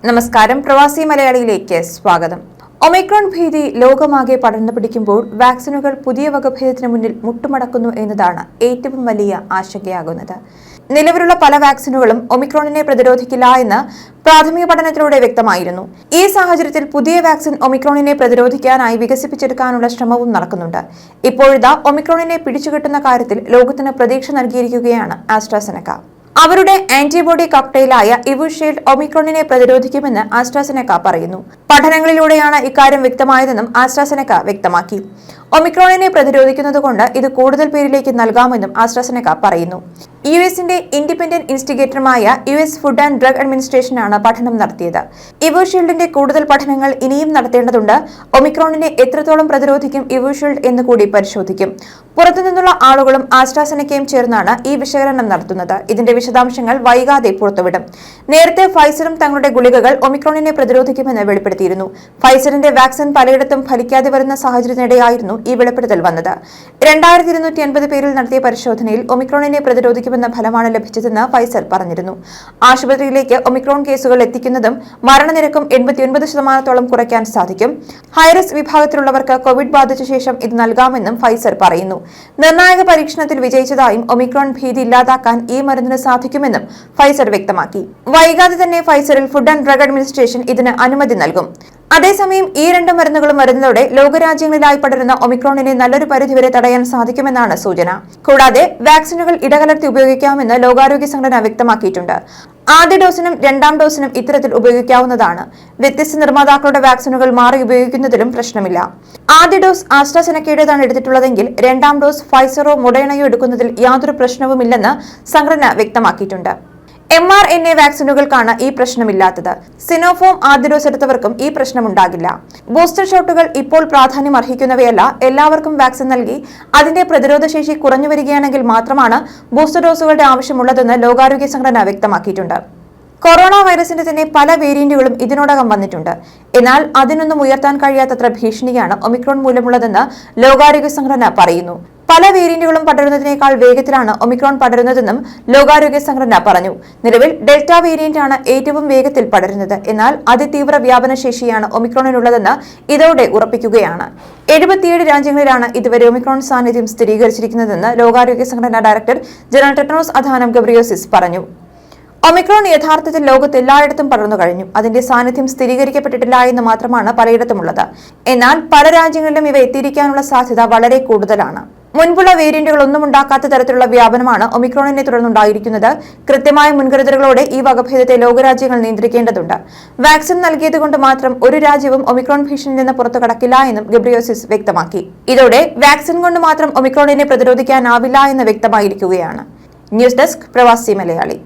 നമസ്കാരം, പ്രവാസി മലയാളിയിലേക്ക് സ്വാഗതം. ഒമിക്രോൺ ഭീതി ലോകമാകെ പടർന്നു പിടിക്കുമ്പോൾ വാക്സിനുകൾ പുതിയ വകഭേദത്തിന് മുന്നിൽ മുട്ടുമടക്കുന്നു എന്നതാണ് ഏറ്റവും വലിയ ആശങ്കയാകുന്നത്. നിലവിലുള്ള പല വാക്സിനുകളും ഒമിക്രോണിനെ പ്രതിരോധിക്കില്ല എന്ന് പ്രാഥമിക പഠനത്തിലൂടെ വ്യക്തമായിരുന്നു. ഈ സാഹചര്യത്തിൽ പുതിയ വാക്സിൻ ഒമിക്രോണിനെ പ്രതിരോധിക്കാനായി വികസിപ്പിച്ചെടുക്കാനുള്ള ശ്രമവും നടക്കുന്നുണ്ട്. ഇപ്പോഴിതാ ഒമിക്രോണിനെ പിടിച്ചുകെട്ടുന്ന കാര്യത്തിൽ ലോകത്തിന് പ്രതീക്ഷ നൽകിയിരിക്കുകയാണ് ആസ്ട്രാസെനക്ക. അവരുടെ ആന്റിബോഡി കോക്ടെയിലായ ഇവുഷീൽഡ് ഒമിക്രോണിനെ പ്രതിരോധിക്കുമെന്ന് ആസ്ട്രാസെനക്ക പറയുന്നു. പഠനങ്ങളിലൂടെയാണ് ഇക്കാര്യം വ്യക്തമായതെന്നും ആസ്ട്രാസെനക്ക വ്യക്തമാക്കി. ഒമിക്രോണിനെ പ്രതിരോധിക്കുന്നതുകൊണ്ട് ഇത് കൂടുതൽ പേരിലേക്ക് നൽകാമെന്നും ആസ്ട്രാസെനക്ക പറയുന്നു. യുഎസിന്റെ ഇൻഡിപെൻഡന്റ് ഇൻസ്റ്റിഗേറ്ററുമായ യുഎസ് ഫുഡ് ആൻഡ് ഡ്രഗ് അഡ്മിനിസ്ട്രേഷനാണ് പഠനം നടത്തിയത്. ഇവുഷീൽഡിന്റെ കൂടുതൽ പഠനങ്ങൾ ഇനിയും നടത്തേണ്ടതുണ്ട്. ഒമിക്രോണിനെ എത്രത്തോളം പ്രതിരോധിക്കും ഇവുഷീൽഡ് എന്ന് കൂടി പരിശോധിക്കും. പുറത്തുനിന്നുള്ള ആളുകളും ആസ്ട്രാസെനക്കയും ചേർന്നാണ് ഈ വിശകലനം നടത്തുന്നത്. ഇതിന്റെ വിശദാംശങ്ങൾ വൈകാതെ പുറത്തുവിടും. നേരത്തെ ഫൈസറും തങ്ങളുടെ ഗുളികകൾ ഒമിക്രോണിനെ പ്രതിരോധിക്കുമെന്ന് വെളിപ്പെടുത്തിയിരുന്നു. ഫൈസറിന്റെ വാക്സിൻ പലയിടത്തും ഫലിക്കാതെ വരുന്ന സാഹചര്യത്തിനിടെയായിരുന്നു ഈ വെളിപ്പെടുത്തൽ വന്നത്. 2250 പേരിൽ നടത്തിയ പരിശോധനയിൽ ഒമിക്രോണിനെ പ്രതിരോധിക്കുമെന്ന ഫലമാണ് ലഭിച്ചതെന്ന് ഫൈസർ പറഞ്ഞിരുന്നു. ആശുപത്രിയിലേക്ക് ഒമിക്രോൺ കേസുകൾ എത്തിക്കുന്നതും മരണനിരക്കും 89% കുറയ്ക്കാൻ സാധിക്കും. ഹൈറിസ്ക് വിഭാഗത്തിലുള്ളവർക്ക് കോവിഡ് ബാധിച്ച ശേഷം ഇത് നൽകാമെന്നും ഫൈസർ പറയുന്നു. നിർണായക പരീക്ഷണത്തിൽ വിജയിച്ചതായും ഒമിക്രോൺ ഭീതി ഇല്ലാതാക്കാൻ ഈ മരുന്നിന് സാധിക്കുമെന്നും ഫൈസർ വ്യക്തമാക്കി. വൈകാതെ തന്നെ ഫൈസറിൽ ഫുഡ് ആൻഡ് ഡ്രഗ് അഡ്മിനിസ്ട്രേഷൻ ഇതിന് അനുമതി നൽകും. അതേസമയം ഈ രണ്ട് മരുന്നുകളും വരുന്നതോടെ ലോകരാജ്യങ്ങളിലായി പടരുന്ന ഒമിക്രോണിനെ നല്ലൊരു പരിധിവരെ തടയാൻ സാധിക്കുമെന്നാണ് സൂചന. കൂടാതെ വാക്സിനുകൾ ഇടകലർത്തി ഉപയോഗിക്കാമെന്ന് ലോകാരോഗ്യ സംഘടന വ്യക്തമാക്കിയിട്ടുണ്ട്. ആദ്യ ഡോസിനും രണ്ടാം ഡോസിനും ഇത്തരത്തിൽ ഉപയോഗിക്കാവുന്നതാണ്. വ്യത്യസ്ത നിർമ്മാതാക്കളുടെ വാക്സിനുകൾ മാറി ഉപയോഗിക്കുന്നതിലും പ്രശ്നമില്ല. ആദ്യ ഡോസ് ആസ്ട്രാസെനക്കയുടേതാണ് എടുത്തിട്ടുള്ളതെങ്കിൽ രണ്ടാം ഡോസ് ഫൈസറോ മൊഡേണയോ എടുക്കുന്നതിൽ യാതൊരു പ്രശ്നവുമില്ലെന്ന് സംഘടന വ്യക്തമാക്കിയിട്ടുണ്ട്. mRNA വാക്സിനുകൾക്കാണ് ഈ പ്രശ്നമില്ലാത്തത്. സിനോഫോം ആദ്യ ഡോസ് എടുത്തവർക്കും ഈ പ്രശ്നമുണ്ടാകില്ല. ബൂസ്റ്റർ ഷോട്ടുകൾ ഇപ്പോൾ പ്രാധാന്യം അർഹിക്കുന്നവയല്ല. എല്ലാവർക്കും വാക്സിൻ നൽകി അതിന്റെ പ്രതിരോധശേഷി കുറഞ്ഞു വരികയാണെങ്കിൽ മാത്രമാണ് ബൂസ്റ്റർ ഡോസുകളുടെ ആവശ്യമുള്ളതെന്ന് ലോകാരോഗ്യ സംഘടന വ്യക്തമാക്കിയിട്ടുണ്ട്. കൊറോണ വൈറസിന്റെ തന്നെ പല വേരിയന്റുകളും ഇതിനോടകം വന്നിട്ടുണ്ട്. എന്നാൽ അതിനൊന്നും ഉയർത്താൻ കഴിയാത്തത്ര ഭീഷണിയാണ് ഒമിക്രോൺ മൂലമുള്ളതെന്ന് ലോകാരോഗ്യ സംഘടന പറയുന്നു. പല വേരിയന്റുകളും പടരുന്നതിനേക്കാൾ വേഗത്തിലാണ് ഒമിക്രോൺ പടരുന്നതെന്നും ലോകാരോഗ്യ സംഘടന പറഞ്ഞു. നിലവിൽ ഡെൽറ്റ വേരിയന്റ് ആണ് ഏറ്റവും വേഗത്തിൽ പടരുന്നത്. എന്നാൽ അതിതീവ്ര വ്യാപന ശേഷിയാണ് ഒമിക്രോണിനുള്ളതെന്ന് ഇതോടെ ഉറപ്പിക്കുകയാണ്. 77 രാജ്യങ്ങളിലാണ് ഇതുവരെ ഒമിക്രോൺ സാന്നിധ്യം സ്ഥിരീകരിച്ചിരിക്കുന്നതെന്ന് ലോകാരോഗ്യ സംഘടന director general Tedros Adhanom Ghebreyesus പറഞ്ഞു. ഒമിക്രോൺ യഥാർത്ഥത്തിൽ ലോകത്ത് എല്ലായിടത്തും പടർന്നു കഴിഞ്ഞു. അതിന്റെ സാന്നിധ്യം സ്ഥിരീകരിക്കപ്പെട്ടിട്ടില്ല എന്ന് മാത്രമാണ് പലയിടത്തുമുള്ളത്. എന്നാൽ പല രാജ്യങ്ങളിലും ഇവ എത്തിയിരിക്കാനുള്ള സാധ്യത വളരെ കൂടുതലാണ്. മുൻപുള്ള വേരിയന്റുകളൊന്നും ഉണ്ടാക്കാത്ത തരത്തിലുള്ള വ്യാപനമാണ് ഒമിക്രോണിനെ തുടർന്നുണ്ടായിരിക്കുന്നത്. കൃത്യമായ മുൻകരുതലുകളോടെ ഈ വകഭേദത്തെ ലോകരാജ്യങ്ങൾ നിയന്ത്രിക്കേണ്ടതുണ്ട്. വാക്സിൻ നൽകിയതുകൊണ്ട് മാത്രം ഒരു രാജ്യവും ഒമിക്രോൺ ഭീഷണിയിൽ നിന്ന് പുറത്തു കടക്കില്ല എന്നും ഗബ്രിയേസസ് വ്യക്തമാക്കി. ഇതോടെ വാക്സിൻ കൊണ്ട് മാത്രം ഒമിക്രോണിനെ പ്രതിരോധിക്കാനാവില്ല എന്ന് വ്യക്തമായിരിക്കുകയാണ്. ന്യൂസ് ഡെസ്ക്, പ്രവാസി മലയാളി.